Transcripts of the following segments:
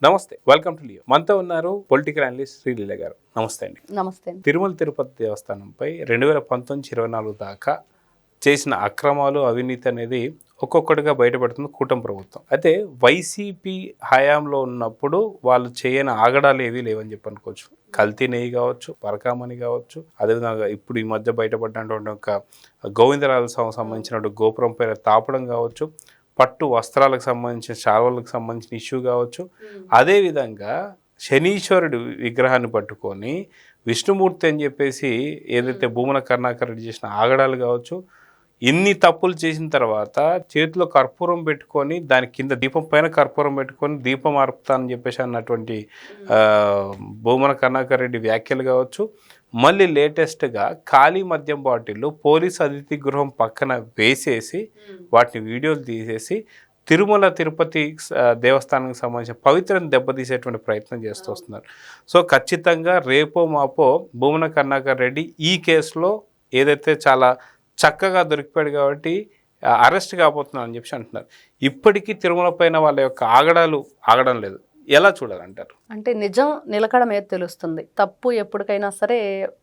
నమస్తే, welcome to Leo. మనతో ఉన్నారు పొలిటికల్ అనలిస్ట్ శ్రీలీల గారు. నమస్తే అండి. నమస్తే. తిరుమల తిరుపతి దేవస్థానంపై 2019-24 దాకా చేసిన అక్రమాలు, అవినీతి అనేది ఒక్కొక్కటిగా బయటపడుతుంది కూటమి ప్రభుత్వం. అయితే వైసీపీ హయాంలో ఉన్నప్పుడు వాళ్ళు చేయని ఆగడాలు ఏవీ లేవని చెప్పి అనుకోవచ్చు. కల్తీ నెయ్యి కావచ్చు, పరకామణి కావచ్చు, అదేవిధంగా ఇప్పుడు ఈ మధ్య బయటపడినటువంటి ఒక గోవిందరాజు సంబంధించిన గోపురం పైన తాపడం కావచ్చు, పట్టు వస్త్రాలకు సంబంధించిన శాల్వలకు సంబంధించిన ఇష్యూ కావచ్చు, అదేవిధంగా శనీశ్వరుడు విగ్రహాన్ని పట్టుకొని విష్ణుమూర్తి అని చెప్పేసి ఏదైతే భూమన కరుణాకర్ రెడ్డి చేసిన ఆగడాలు కావచ్చు, ఇన్ని తప్పులు చేసిన తర్వాత చేతిలో కర్పూరం పెట్టుకొని దాని కింద దీపం పైన కర్పూరం పెట్టుకొని దీపం ఆర్పుతానని చెప్పేసి అన్నటువంటి భూమన కరుణాకర్ రెడ్డి వ్యాఖ్యలు కావచ్చు, మళ్ళీ లేటెస్ట్గా ఖాళీ మద్యం బాటిళ్ళు పోలీస్ అతిథి గృహం పక్కన వేసేసి వాటిని వీడియోలు తీసేసి తిరుమల తిరుపతి దేవస్థానానికి సంబంధించిన పవిత్రను దెబ్బతీసేటువంటి ప్రయత్నం చేస్తూ వస్తున్నారు. సో ఖచ్చితంగా రేపో మాపో భూమన కరుణాకర్ రెడ్డి ఈ కేసులో ఏదైతే చాలా చక్కగా దొరికిపోయాడు కాబట్టి అరెస్ట్ కాబోతున్నాను అని చెప్పి అంటున్నారు. ఇప్పటికీ తిరుమల పైన వాళ్ళ యొక్క ఆగడం లేదు. ఎలా చూడాలంటారు? అంటే నిజం నిలకడ మీద తెలుస్తుంది. తప్పు ఎప్పటికైనా సరే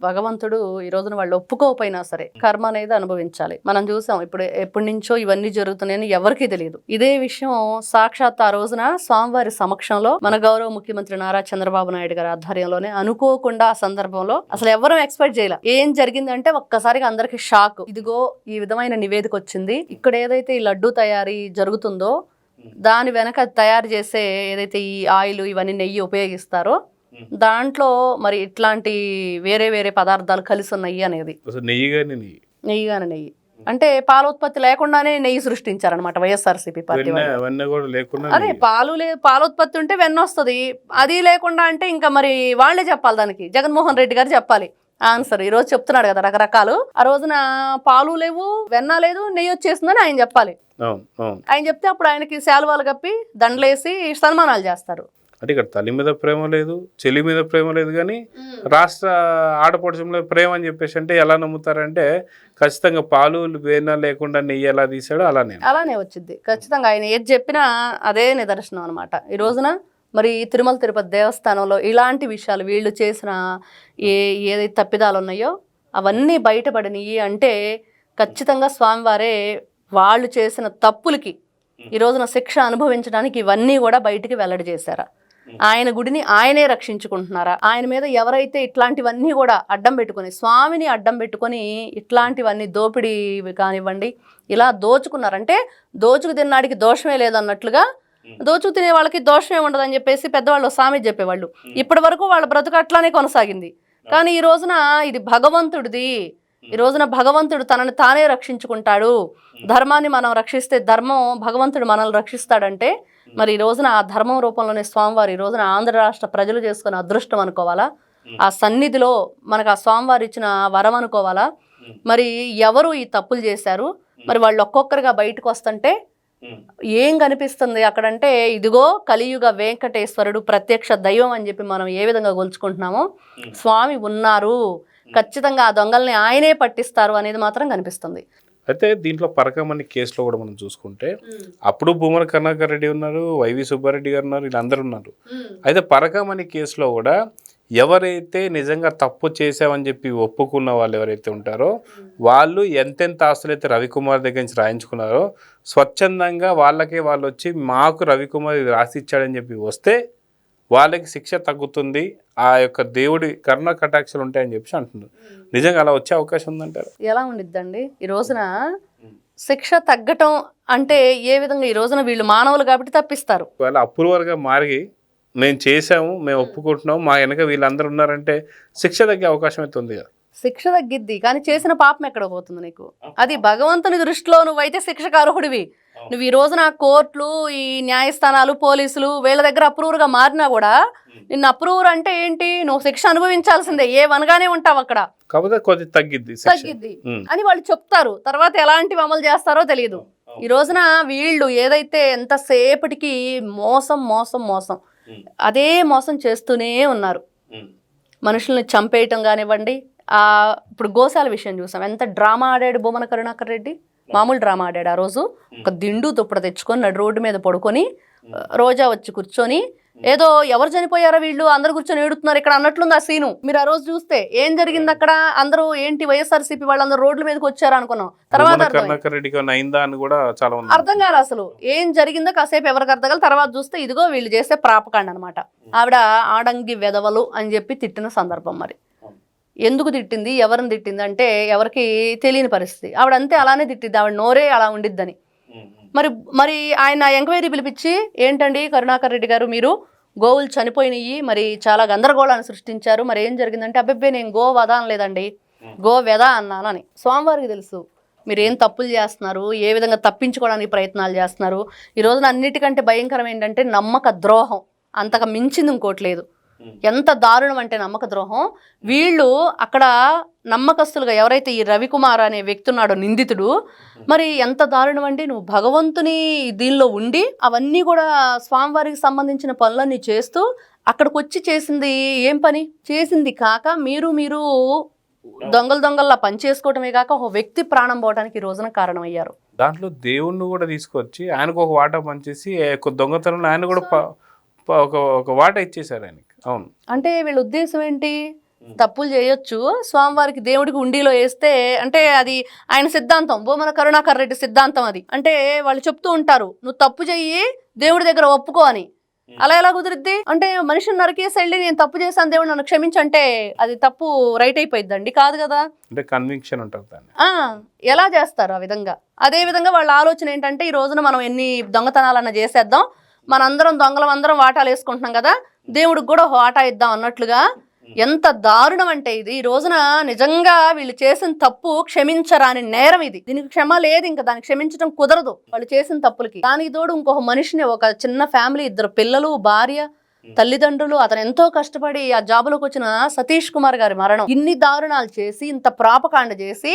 భగవంతుడు ఈ రోజున వాళ్ళు ఒప్పుకోకపోయినా సరే కర్మ అనేది అనుభవించాలి. మనం చూసాం ఇప్పుడు ఎప్పటి నుంచో ఇవన్నీ జరుగుతున్నాయని ఎవరికీ తెలియదు. ఇదే విషయం సాక్షాత్ ఆ రోజున స్వామివారి సమక్షంలో మన గౌరవ ముఖ్యమంత్రి నారా చంద్రబాబు నాయుడు గారి ఆధ్వర్యంలోనే అనుకోకుండా ఆ సందర్భంలో అసలు ఎవరూ ఎక్స్పెక్ట్ చేయలే. ఏం జరిగిందంటే ఒక్కసారిగా అందరికి షాక్. ఇదిగో ఈ విధమైన నివేదిక వచ్చింది, ఇక్కడ ఏదైతే ఈ లడ్డూ తయారీ జరుగుతుందో దాని వెనక తయారు చేసే ఏదైతే ఈ ఆయిల్ ఇవన్నీ నెయ్యి ఉపయోగిస్తారో దాంట్లో మరి ఇట్లాంటి వేరే వేరే పదార్థాలు కలిసి ఉన్నాయి అనేది. నెయ్యి అంటే పాల ఉత్పత్తి లేకుండానే నెయ్యి సృష్టించారనమాట వైఎస్ఆర్సీపీ పార్టీ. అదే పాలోత్పత్తి ఉంటే వెన్న వస్తుంది, అది లేకుండా అంటే ఇంకా మరి వాళ్ళే చెప్పాలి, దానికి జగన్మోహన్ రెడ్డి గారు చెప్పాలి ఆన్సర్. ఈ రోజు చెప్తున్నాడు కదా రకరకాలు. ఆ రోజున పాలు లేవు, వెన్న లేదు, నెయ్యి వచ్చేసిందని ఆయన చెప్పాలి. ఆయన చెప్తే అప్పుడు ఆయనకి శాలువాలు కప్పి దండలేసి సన్మానాలు చేస్తారు. అంటే ఇక్కడ తల్లి మీద ప్రేమ లేదు, చెల్లి మీద ప్రేమ లేదు, కానీ రాష్ట్ర ఆడపడుచు మీద ప్రేమ అని చెప్పేసి అంటే ఎలా నమ్ముతారంటే ఖచ్చితంగా పాలు వేన లేకుండా నెయ్యి ఎలా తీసాడో అలానే వచ్చింది. ఖచ్చితంగా ఆయన ఏది చెప్పినా అదే నిదర్శనం అనమాట. ఈ రోజున మరి తిరుమల తిరుపతి దేవస్థానంలో ఇలాంటి విషయాలు వీళ్ళు చేసిన ఏదైతే తప్పిదాలు ఉన్నాయో అవన్నీ బయటపడినవి అంటే ఖచ్చితంగా స్వామివారే వాళ్ళు చేసిన తప్పులకి ఈ రోజున శిక్ష అనుభవించడానికి ఇవన్నీ కూడా బయటికి వెల్లడి చేశారా? ఆయన గుడిని ఆయనే రక్షించుకుంటున్నారా? ఆయన మీద ఎవరైతే ఇట్లాంటివన్నీ కూడా అడ్డం పెట్టుకొని స్వామిని అడ్డం పెట్టుకొని ఇట్లాంటివన్నీ దోపిడీ కానివ్వండి ఇలా దోచుకున్నారంటే దోచుకు తిన్నాడికి దోషమే లేదన్నట్లుగా దోచుకు తినే వాళ్ళకి దోషమే ఉండదని చెప్పేసి పెద్దవాళ్ళు సామెత చెప్పేవాళ్ళు. ఇప్పటి వరకు వాళ్ళ బ్రతుకు అట్లానే కొనసాగింది. కానీ ఈ రోజున ఇది భగవంతుడిది. ఈ రోజున భగవంతుడు తనని తానే రక్షించుకుంటాడు. ధర్మాన్ని మనం రక్షిస్తే భగవంతుడు మనల్ని రక్షిస్తాడంటే మరి ఈ రోజున ఆ ధర్మం రూపంలోనే స్వామివారు ఈ రోజున ఆంధ్ర రాష్ట్ర ప్రజలు చేసుకున్న అదృష్టం అనుకోవాలా? ఆ సన్నిధిలో మనకు ఆ స్వామివారు ఇచ్చిన వరం అనుకోవాలా? మరి ఎవరు ఈ తప్పులు చేశారు, మరి వాళ్ళు ఒక్కొక్కరిగా బయటకు వస్తుంటే ఏం కనిపిస్తుంది అక్కడంటే ఇదిగో కలియుగ వెంకటేశ్వరుడు ప్రత్యక్ష దైవం అని చెప్పి మనం ఏ విధంగా గొలుచుకుంటున్నామో స్వామి ఉన్నారు, ఖచ్చితంగా ఆ దొంగల్ని ఆయనే పట్టిస్తారు అనేది మాత్రం కనిపిస్తుంది. అయితే దీంట్లో పరకామణి కేసులో కూడా మనం చూసుకుంటే అప్పుడు భూమన కరుణాకర్ రెడ్డి ఉన్నారు, వైవి సుబ్బారెడ్డి గారు ఉన్నారు, వీళ్ళందరూ ఉన్నారు. అయితే పరకామణి కేసులో కూడా ఎవరైతే నిజంగా తప్పు చేసామని చెప్పి ఒప్పుకున్న వాళ్ళు ఎవరైతే ఉంటారో వాళ్ళు ఎంతెంత ఆస్తులు అయితే రవికుమార్ దగ్గర నుంచి రాయించుకున్నారో స్వచ్ఛందంగా వాళ్ళు వచ్చి మాకు రవికుమార్ ఇది రాసిచ్చాడని చెప్పి వస్తే వాళ్ళకి శిక్ష తగ్గుతుంది, ఆ యొక్క దేవుడి కరుణ కటాక్షలు ఉంటాయని చెప్పి అంటున్నారు. నిజంగా అలా వచ్చే అవకాశం ఉందంటారు? ఎలా ఉండిద్దండి? ఈ రోజున శిక్ష తగ్గటం అంటే ఏ విధంగా? ఈ రోజున వీళ్ళు మానవులు కాబట్టి తప్పిస్తారు. ఒకవేళ అప్రూవర్గా మారి మేము చేసాము, మేము ఒప్పుకుంటున్నాము, మా వెనక వీళ్ళందరూ ఉన్నారంటే శిక్ష తగ్గే అవకాశం అయితే ఉంది కదా? శిక్ష తగ్గిద్ది, కానీ చేసిన పాపం ఎక్కడ పోతుంది నీకు? అది భగవంతుని దృష్టిలో నువ్వైతే శిక్షకు అర్హుడివి. నువ్వు ఈ రోజున కోర్టులు, ఈ న్యాయస్థానాలు, పోలీసులు వీళ్ళ దగ్గర అప్రూవర్గా మారినా కూడా నిన్ను అప్రూవర్ అంటే ఏంటి? నువ్వు శిక్ష అనుభవించాల్సిందే, ఏ వనగానే ఉంటావు అక్కడ. తగ్గిద్ది అని వాళ్ళు చెప్తారు. తర్వాత ఎలాంటివి అమలు చేస్తారో తెలియదు. ఈ రోజున వీళ్ళు ఏదైతే ఎంతసేపటికి మోసం మోసం మోసం అదే మోసం చేస్తూనే ఉన్నారు. మనుషుల్ని చంపేయటం కానివ్వండి, ఇప్పుడు గోశాల విషయం చూసాం, ఎంత డ్రామా ఆడాడు భూమన కరుణాకర్ రెడ్డి. మామూలు డ్రామా ఆడాడు. ఆ రోజు ఒక దిండు దుప్పడ తెచ్చుకొని నడు రోడ్డు మీద పడుకొని రోజా వచ్చి కూర్చొని ఏదో ఎవరు చనిపోయారో వీళ్ళు అందరు కూర్చొని ఏడుతున్నారు ఇక్కడ అన్నట్లుంది ఆ సీను. మీరు ఆ రోజు చూస్తే ఏం జరిగింది అక్కడ, అందరూ ఏంటి వైఎస్ఆర్సీపీ వాళ్ళందరూ రోడ్ల మీదకి వచ్చారు అనుకున్నాం. తర్వాత కరుణాకర్ రెడ్డికి ఏమైనా అయిందా అని కూడా చాలా మంది అర్థం కాదు అసలు ఏం జరిగిందో. కాసేపు ఎవరికి అర్థం కాదు. తర్వాత చూస్తే ఇదిగో వీళ్ళు చేసే ప్రాపకాండ అనమాట. ఆవిడ ఆడంగి వెదవలు అని చెప్పి తిట్టిన సందర్భం. మరి ఎందుకు తిట్టింది, ఎవరిని తిట్టింది అంటే ఎవరికి తెలియని పరిస్థితి. ఆవిడ అంతే అలానే తిట్టింది, ఆవిడ నోరే అలా ఉండిద్దని. మరి మరి ఆయన ఎంక్వైరీ పిలిపించి ఏంటండి కరుణాకర్ రెడ్డి గారు, మీరు గోవులు చనిపోయినాయి, మరి చాలా గందరగోళాన్ని సృష్టించారు, మరి ఏం జరిగిందంటే అబ్బబ్బే నేను గో వధ అనలేదండి, గో వెధ అన్నానని. స్వామివారికి తెలుసు మీరు ఏం తప్పులు చేస్తున్నారు, ఏ విధంగా తప్పించుకోవడానికి ప్రయత్నాలు చేస్తున్నారు. ఈ రోజున అన్నిటికంటే భయంకరం ఏంటంటే నమ్మక ద్రోహం. అంతకు మించింది ఇంకోటి లేదు. ఎంత దారుణం అంటే నమ్మక ద్రోహం. వీళ్ళు అక్కడ నమ్మకస్తులుగా ఎవరైతే ఈ రవికుమార్ అనే వ్యక్తి ఉన్నాడో నిందితుడు, మరి ఎంత దారుణం అండి. నువ్వు భగవంతుని దీనిలో ఉండి అవన్నీ కూడా స్వామివారికి సంబంధించిన పనులన్నీ చేస్తూ అక్కడికి వచ్చి చేసింది ఏం పని చేసింది కాక మీరు దొంగల్లా పనిచేసుకోవటమే కాక ఒక వ్యక్తి ప్రాణం పోవడానికి ఈ రోజున కారణమయ్యారు. దాంట్లో దేవుణ్ణి కూడా తీసుకొచ్చి ఆయనకు ఒక వాటా పనిచేసి దొంగతనంలో ఆయన కూడా ఒక వాటా ఇచ్చేసారు ఆయనకి. అవును, అంటే వీళ్ళ ఉద్దేశం ఏంటి, తప్పులు చేయొచ్చు, స్వామివారికి దేవుడికి ఉండిలో వేస్తే అంటే అది ఆయన సిద్ధాంతం, భూమన కరుణాకర్ రెడ్డి సిద్ధాంతం అది. అంటే వాళ్ళు చెప్తూ ఉంటారు నువ్వు తప్పు చెయ్యి దేవుడి దగ్గర ఒప్పుకో అని. అలా ఎలా కుదిరిద్ది అంటే మనిషిని నరికేసి వెళ్ళి నేను తప్పు చేశాను దేవుడు నన్ను క్షమించంటే అది తప్పు రైట్ అయిపోయిద్దండి, కాదు కదా. అంటే కన్విక్షన్ ఉంటుంది. ఎలా చేస్తారు ఆ విధంగా. అదే విధంగా వాళ్ళ ఆలోచన ఏంటంటే ఈ రోజున మనం ఎన్ని దొంగతనాలన్నా చేసేద్దాం, మనందరం దొంగలం అందరం వాటాలు వేసుకుంటున్నాం కదా, దేవుడికి కూడా వాటా ఇద్దాం అన్నట్లుగా. ఎంత దారుణం అంటే ఇది. ఈ రోజున నిజంగా వీళ్ళు చేసిన తప్పు క్షమించరాని నేరం ఇది. దీనికి క్షమ లేదు, ఇంకా దాన్ని క్షమించడం కుదరదు వాళ్ళు చేసిన తప్పులకి. దానికి తోడు ఇంకొక మనిషిని, ఒక చిన్న ఫ్యామిలీ, 2 పిల్లలు, భార్య, తల్లిదండ్రులు, అతను ఎంతో కష్టపడి ఆ జాబులోకి వచ్చిన సతీష్ కుమార్ గారి మరణం, ఇన్ని దారుణాలు చేసి ఇంత ప్రాపకాండ చేసి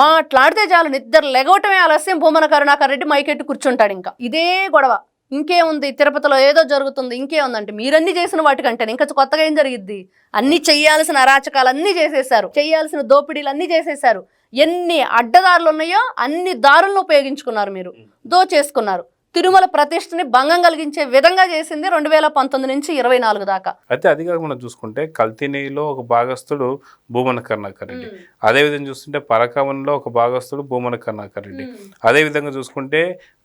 మాట్లాడితే చాలు నిద్ర లెగవటమే ఆలస్యం భూమన కరుణాకర్ రెడ్డి మైకెట్టి కూర్చుంటాడు. ఇంకా ఇదే గొడవ. ఇంకేముంది, తిరుపతిలో ఏదో జరుగుతుంది, ఇంకేముందంటే మీరన్నీ చేసిన వాటికంటే ఇంకా కొత్తగా ఏం జరిగిద్ది. అన్ని చెయ్యాల్సిన అరాచకాలు అన్నీ చేసేసారు, చెయ్యాల్సిన దోపిడీలు అన్నీ చేసేసారు. ఎన్ని అడ్డదారులు ఉన్నాయో అన్ని దారులను ఉపయోగించుకున్నారు, మీరు దోచేసుకున్నారు. తిరుమల ప్రతిష్టని భంగం కలిగించే విధంగా చేసింది 2019 నుంచి 24 దాకా. అయితే అదిగా మనం చూసుకుంటే కల్తీనేలో ఒక భాగస్థుడు భూమన కరుణాకర్ రెడ్డి, అదేవిధంగా చూస్తుంటే పరకామణిలో ఒక భాగస్థుడు భూమన కరుణాకర్ రెడ్డి, అదేవిధంగా చూసుకుంటే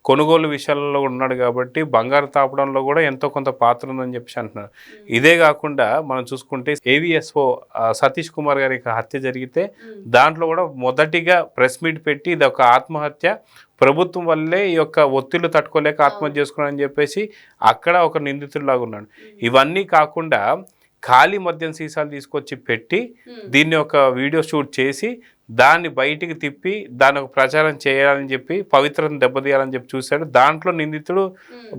కొనుగోలు విషయాలలో ఉన్నాడు కాబట్టి బంగారు తాపడంలో కూడా ఎంతో కొంత పాత్ర ఉందని చెప్పి అంటున్నారు. ఇదే కాకుండా మనం చూసుకుంటే ఏవిఎస్ఓ సతీష్ కుమార్ గారి హత్య జరిగితే దాంట్లో కూడా మొదటిగా ప్రెస్ మీట్ పెట్టి ఇది ఒక ఆత్మహత్య, ప్రభుత్వం వల్లే ఈ యొక్క ఒత్తిళ్లు తట్టుకోలేక ఆత్మహత్య చేసుకున్నాడని చెప్పేసి అక్కడ ఒక నిందితుడిలాగా ఉన్నాడు. ఇవన్నీ కాకుండా ఖాళీ మద్యం సీసాలు తీసుకొచ్చి పెట్టి దీన్ని ఒక వీడియో షూట్ చేసి దాన్ని బయటికి తిప్పి దాని ఒక ప్రచారం చేయాలని చెప్పి పవిత్రతను దెబ్బతీయాలని చెప్పి చూశాడు. దాంట్లో నిందితుడు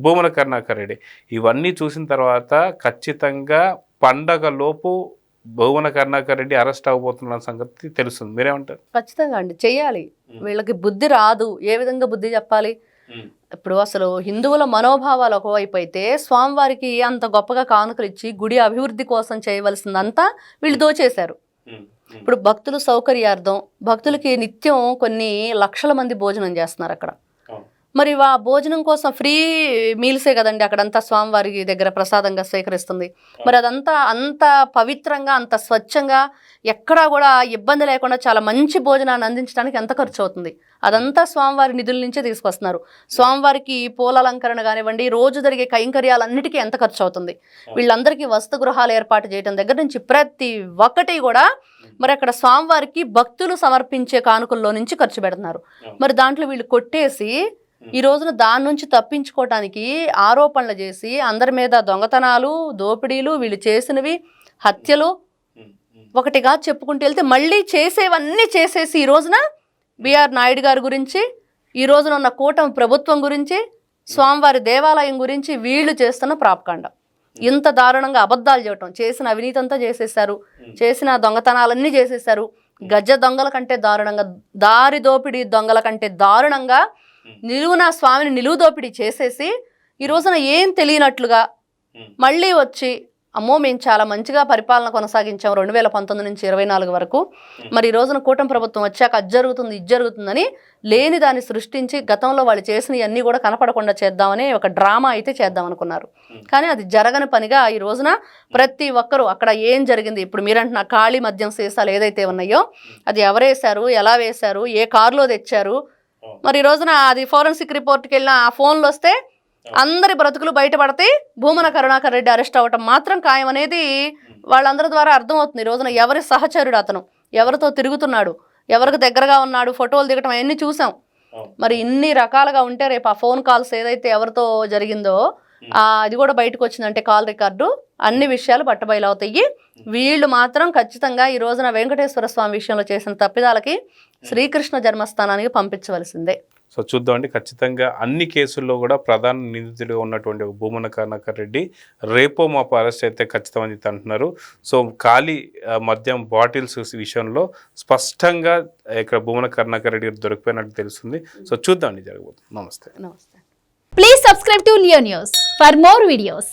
భూమన కరుణాకర్ రెడ్డి. ఇవన్నీ చూసిన తర్వాత ఖచ్చితంగా పండగ లోపు భూమన కరుణాకర్ రెడ్డి అరెస్ట్ అవబోతున్న సంగతి తెలుస్తుంది. మీరేమంటారు? ఖచ్చితంగా అండి, చెయ్యాలి. వీళ్ళకి బుద్ధి రాదు, ఏ విధంగా బుద్ధి చెప్పాలి. ఇప్పుడు అసలు హిందువుల మనోభావాలు ఒకవైపు అయితే స్వామివారికి అంత గొప్పగా కానుకలు ఇచ్చి గుడి అభివృద్ధి కోసం చేయవలసిందంతా వీళ్ళు దోచేశారు. ఇప్పుడు భక్తుల సౌకర్యార్థం భక్తులకి నిత్యం కొన్ని లక్షల మంది భోజనం చేస్తున్నారు అక్కడ. మరి ఆ భోజనం కోసం ఫ్రీ మీల్సే కదండి అక్కడంతా స్వామివారి దగ్గర ప్రసాదంగా స్వీకరిస్తుంది. మరి అదంతా అంత పవిత్రంగా, అంత స్వచ్ఛంగా, ఎక్కడా కూడా ఇబ్బంది లేకుండా చాలా మంచి భోజనాన్ని అందించడానికి ఎంత ఖర్చు అవుతుంది. అదంతా స్వామివారి నిధుల నుంచే తీసుకొస్తున్నారు. స్వామివారికి పూల అలంకరణ కానివ్వండి, రోజు జరిగే కైంకర్యాలన్నిటికీ ఎంత ఖర్చు అవుతుంది. వీళ్ళందరికీ వసతి గృహాలు ఏర్పాటు చేయడం దగ్గర నుంచి ప్రతి ఒక్కటి కూడా మరి అక్కడ స్వామివారికి భక్తులు సమర్పించే కానుకల్లో నుంచి ఖర్చు పెడుతున్నారు. మరి దాంట్లో వీళ్ళు కొట్టేసి ఈ రోజున దాని నుంచి తప్పించుకోవటానికి ఆరోపణలు చేసి అందరి మీద దొంగతనాలు, దోపిడీలు, వీళ్ళు చేసినవి హత్యలు ఒకటిగా చెప్పుకుంటూ వెళ్తే మళ్ళీ చేసేవన్నీ చేసేసి ఈ రోజున బిఆర్ నాయుడు గారి గురించి, ఈ రోజున ఉన్న కూటమి ప్రభుత్వం గురించి, స్వామివారి దేవాలయం గురించి వీళ్ళు చేస్తున్న ప్రాపకాండ. ఇంత దారుణంగా అబద్ధాలు చెప్పటం, చేసిన అవినీతి అంతా చేసేసారు, చేసిన దొంగతనాలన్నీ చేసేసారు. గజ దొంగల కంటే దారుణంగా, దారి దోపిడీ దొంగల కంటే దారుణంగా నిలువున స్వామిని నిలువు దోపిడీ చేసేసి ఈ రోజున ఏం తెలియనట్లుగా మళ్ళీ వచ్చి అమ్మో మేము చాలా మంచిగా పరిపాలన కొనసాగించాం 2019 నుంచి 24 వరకు, మరి ఈ రోజున కూటమి ప్రభుత్వం వచ్చాక అది జరుగుతుంది ఇది జరుగుతుందని లేని దాన్ని సృష్టించి గతంలో వాళ్ళు చేసినవన్నీ కూడా కనపడకుండా చేద్దామని ఒక డ్రామా అయితే చేద్దాం అనుకున్నారు. కానీ అది జరగని పనిగా ఈ రోజున ప్రతి ఒక్కరూ అక్కడ ఏం జరిగింది, ఇప్పుడు మీరంటున్న ఖాళీ మద్యం సీసాలు ఏదైతే ఉన్నాయో అది ఎవరు వేశారు, ఎలా వేశారు, ఏ కారులో తెచ్చారు, మరి ఈ రోజున అది ఫోరెన్సిక్ రిపోర్ట్కి వెళ్ళిన ఆ ఫోన్లు వస్తే అందరి బ్రతుకులు బయటపడితే భూమన కరుణాకర్ రెడ్డి అరెస్ట్ అవ్వటం మాత్రం ఖాయం అనేది వాళ్ళందరి ద్వారా అర్థమవుతుంది. ఈ రోజున ఎవరి సహచరుడు అతను, ఎవరితో తిరుగుతున్నాడు, ఎవరికి దగ్గరగా ఉన్నాడు, ఫోటోలు దిగటం అవన్నీ చూసాం. మరి ఇన్ని రకాలుగా ఉంటే రేపు ఆ ఫోన్ కాల్స్ ఏదైతే ఎవరితో జరిగిందో అది కూడా బయటకు వచ్చిందంటే కాల్ రికార్డు, అన్ని విషయాలు బట్టబయలవుతాయి. వీళ్ళు మాత్రం ఖచ్చితంగా ఈ రోజున వెంకటేశ్వర స్వామి విషయంలో చేసిన తప్పిదాలకి శ్రీకృష్ణ జన్మస్థానానికి పంపించవలసిందే. సో చూద్దామండి, ఖచ్చితంగా అన్ని కేసుల్లో కూడా ప్రధాన నిందితుడిగా ఉన్నటువంటి భూమన కరుణాకర్ రెడ్డి రేపో మాపో అరెస్ట్ అయితే ఖచ్చితమని చెప్పి అంటున్నారు. సో ఖాళీ మద్యం బాటిల్స్ విషయంలో స్పష్టంగా ఇక్కడ భూమన కరుణాకర్ రెడ్డి దొరికిపోయినట్టు తెలుస్తుంది. సో చూద్దామండి జరగబోతుంది. నమస్తే. నమస్తే. Please subscribe to Leo News for more videos.